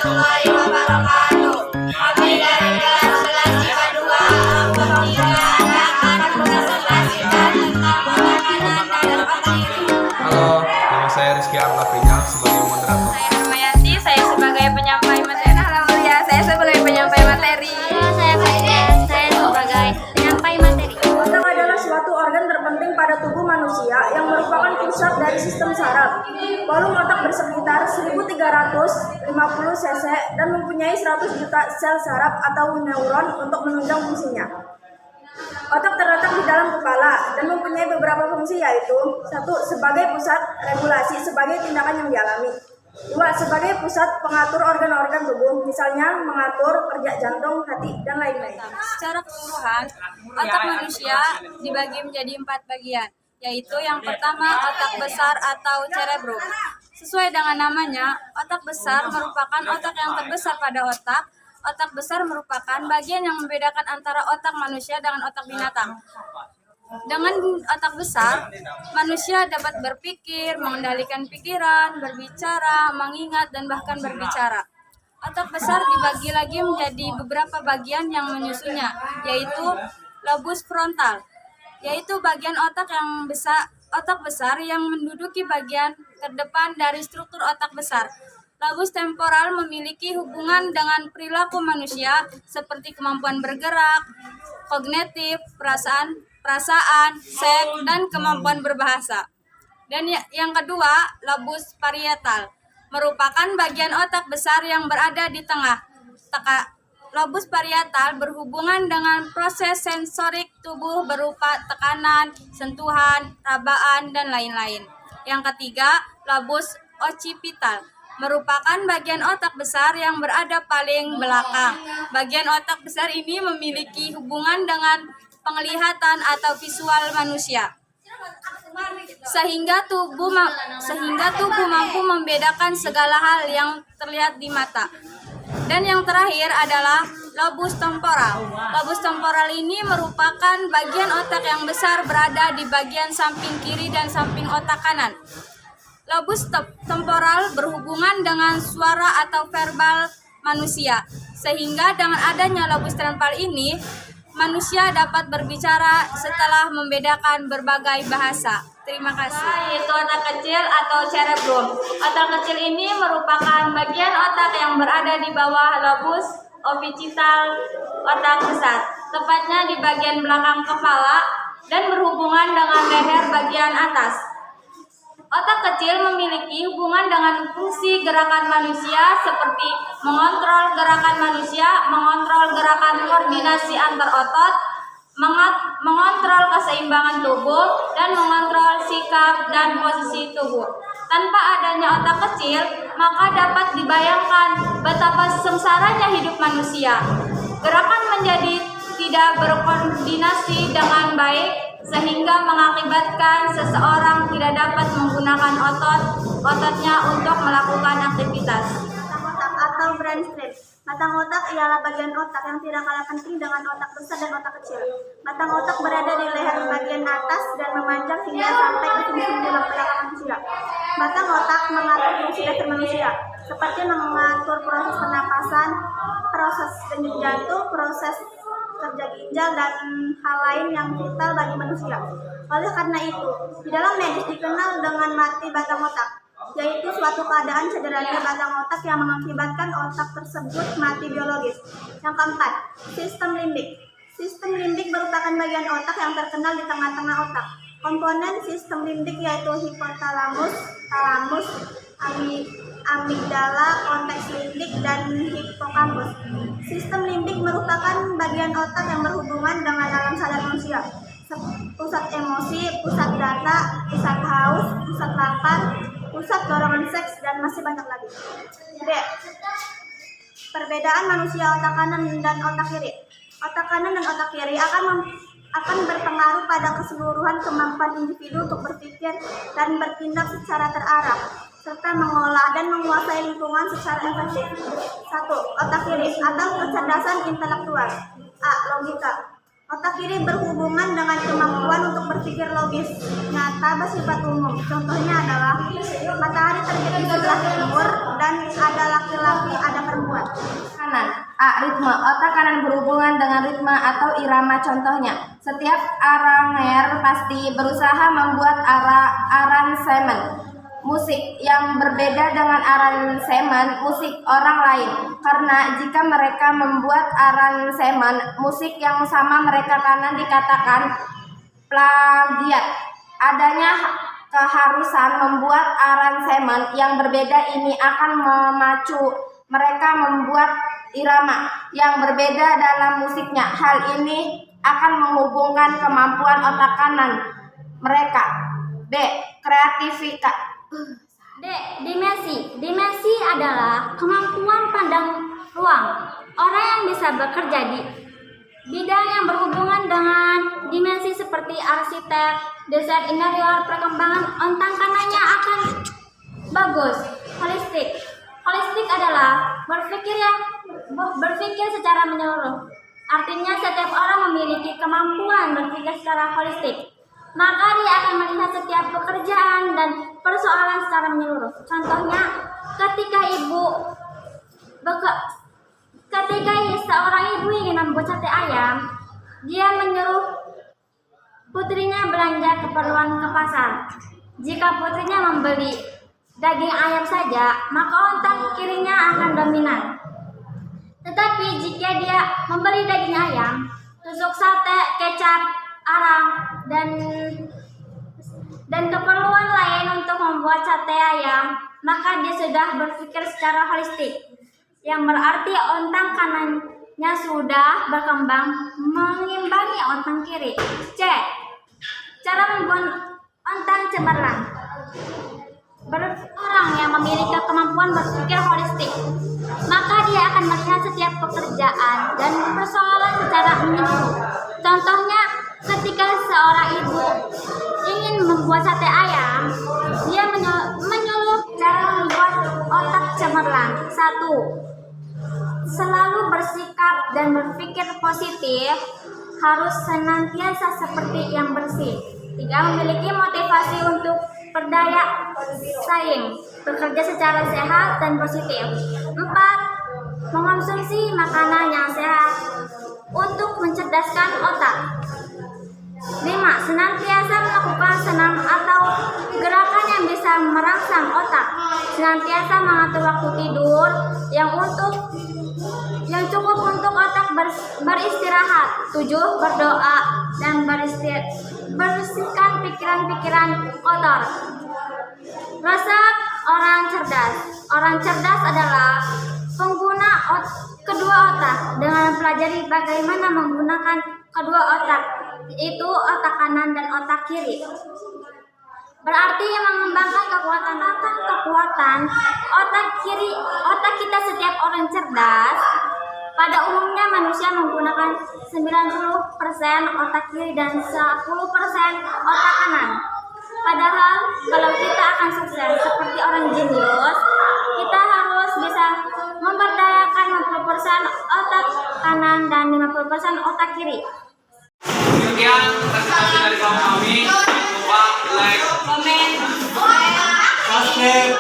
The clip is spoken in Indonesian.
warahmatullahi wabarakatuh. Kami dari kelas 11 IPA 2 akan mempresentasikan tentang penanganan dalam otak iri. Halo, nama saya Rizky Arla Prijal sebagai moderator. Saya Hermayati, saya sebagai penyampai materi. Halo Mulia, saya sebagai penyampai materi. Halo, saya Farida, saya sebagai penyampai materi. Otak adalah suatu organ terpenting pada tubuh manusia yang merupakan pusat dari sistem saraf. Volume otak bersekitar 1350 cc dan mempunyai 100 juta sel saraf atau neuron untuk menunjang fungsinya. Otak terletak di dalam kepala dan mempunyai beberapa fungsi, yaitu 1. Sebagai pusat regulasi sebagai tindakan yang dialami. 2. Sebagai pusat pengatur organ-organ tubuh, misalnya mengatur kerja jantung, hati, dan lain-lain. Secara keseluruhan, otak manusia dibagi menjadi 4 bagian, yaitu yang pertama otak besar atau cerebrum. Sesuai dengan namanya, otak besar merupakan otak yang terbesar pada otak. Otak besar merupakan bagian yang membedakan antara otak manusia dengan otak binatang. Dengan otak besar, manusia dapat berpikir, mengendalikan pikiran, berbicara, mengingat, dan bahkan berbicara. Otak besar dibagi lagi menjadi beberapa bagian yang menyusunnya, yaitu lobus frontal, yaitu bagian otak besar yang menduduki bagian terdepan dari struktur otak besar. Lobus temporal memiliki hubungan dengan perilaku manusia seperti kemampuan bergerak, kognitif, perasaan, seks, dan kemampuan berbahasa. Dan yang kedua, lobus parietal merupakan bagian otak besar yang berada di tengah. Lobus parietal berhubungan dengan proses sensorik tubuh berupa tekanan, sentuhan, rabaan, dan lain-lain. Yang ketiga, lobus occipital merupakan bagian otak besar yang berada paling belakang. Bagian otak besar ini memiliki hubungan dengan penglihatan atau visual manusia, sehingga tubuh mampu membedakan segala hal yang terlihat di mata. Dan yang terakhir adalah lobus temporal. Lobus temporal ini merupakan bagian otak yang besar berada di bagian samping kiri dan samping otak kanan. Lobus temporal berhubungan dengan suara atau verbal manusia, sehingga dengan adanya lobus temporal ini, manusia dapat berbicara setelah membedakan berbagai bahasa. Terima kasih. Yaitu otak kecil atau cerebrum. Otak kecil ini merupakan bagian otak yang berada di bawah lobus occipital otak besar, tepatnya di bagian belakang kepala dan berhubungan dengan leher bagian atas. Otak kecil memiliki hubungan dengan fungsi gerakan manusia seperti mengontrol gerakan manusia, mengontrol gerakan koordinasi antar otot, mengontrol keseimbangan tubuh, dan mengontrol sikap dan posisi tubuh. Tanpa adanya otak kecil, maka dapat dibayangkan betapa sengsaranya hidup manusia. Gerakan menjadi tidak berkoordinasi dengan baik, sehingga mengakibatkan seseorang tidak dapat menggunakan ototnya untuk melakukan aktivitas. Batang otak atau brainstem. Batang otak ialah bagian otak yang tidak kalah penting dengan otak besar dan otak kecil. Batang otak berada di leher bagian atas dan memanjang hingga sampai ke sumsum tulang belakang manusia. Batang otak mengatur fungsi dasar manusia, seperti mengatur proses pernapasan, proses denyut jantung, proses kerja ginjal, dan hal lain yang vital bagi manusia. Oleh karena itu, di dalam medis dikenal dengan mati batang otak, yaitu suatu keadaan cederanya batang otak yang mengakibatkan otak tersebut mati biologis. Yang keempat, sistem limbik. Sistem limbik merupakan bagian otak yang terkenal di tengah-tengah otak. Komponen sistem limbik yaitu hipotalamus, talamus, amigdala, konteks limbik, dan hipokampus. Sistem limbik merupakan bagian otak yang berhubungan dengan alam sadar manusia, pusat emosi, pusat data, pusat haus, pusat lapar, pusat dorongan seks, dan masih banyak lagi. B. Perbedaan manusia otak kanan dan otak kiri. Otak kanan dan otak kiri akan berpengaruh pada keseluruhan kemampuan individu untuk berpikir dan bertindak secara terarah, serta mengolah dan menguasai lingkungan secara efektif. 1. Otak kiri atau kecerdasan intelektual. A. Logika. Otak kiri berhubungan dengan kemampuan untuk berpikir logis, nyata, bersifat umum. Contohnya adalah matahari terbit di sebelah timur dan ada laki-laki, ada perempuan. Kanan. A. Ritme. Otak kanan berhubungan dengan ritme atau irama. Contohnya, setiap aranger pasti berusaha membuat aransemen musik yang berbeda dengan aransemen musik orang lain. Karena jika mereka membuat aransemen musik yang sama, mereka kanan dikatakan plagiat. Adanya keharusan membuat aransemen yang berbeda ini akan memacu mereka membuat irama yang berbeda dalam musiknya. Hal ini akan menghubungkan kemampuan otak kanan mereka. B. Kreativitas. D. Dimensi. Dimensi adalah kemampuan pandang ruang. Orang yang bisa bekerja di bidang yang berhubungan dengan dimensi seperti arsitek, desain interior, perkembangan otak kanannya akan bagus. Holistik. Holistik adalah berpikir secara menyeluruh. Artinya setiap orang memiliki kemampuan berpikir secara holistik. Maka dia akan melihat setiap pekerjaan dan persoalan secara menyeluruh. Contohnya, ketika seorang ibu ingin membuat sate ayam, dia menyuruh putrinya belanja keperluan ke pasar. Jika putrinya membeli daging ayam saja, maka otak kirinya akan dominan. Tetapi jika dia membeli daging ayam, tusuk sate, kecap, arang, dan keperluan lain untuk membuat sate ayam, maka dia sudah berpikir secara holistik, yang berarti otak kanannya sudah berkembang mengimbangi otak kiri. C. Cara membuat otak cemerlang. Orang yang memiliki kemampuan berpikir holistik, maka dia akan melihat setiap pekerjaan dan persoalan secara menyeluruh. Contohnya, ketika seorang ibu ingin membuat sate ayam, dia menyuruh cara membuat otak cemerlang. 1. Selalu bersikap dan berpikir positif, harus senantiasa seperti yang bersih. 3. Memiliki motivasi untuk berdaya saing, bekerja secara sehat dan positif. 4. Mengonsumsi makanan yang sehat untuk mencerdaskan otak. 5. Senantiasa melakukan senam atau gerakan yang bisa merangsang otak. Senantiasa mengatur waktu tidur yang cukup untuk otak beristirahat. 7. Berdoa dan bersihkan pikiran-pikiran kotor. Resep orang cerdas. Orang cerdas adalah pengguna kedua otak dengan mempelajari bagaimana menggunakan kedua otak, yaitu otak kanan dan otak kiri. Berarti mengembangkan kekuatan otak kiri. Otak kita setiap orang cerdas. Pada umumnya manusia menggunakan 90% otak kiri dan 10% otak kanan. Padahal kalau kita akan sukses seperti orang jenius, kita harus bisa memberdayakan 50% otak kanan dan 50% otak kiri. Sekian presentasi dari kami. Jangan lupa like, Komen. subscribe.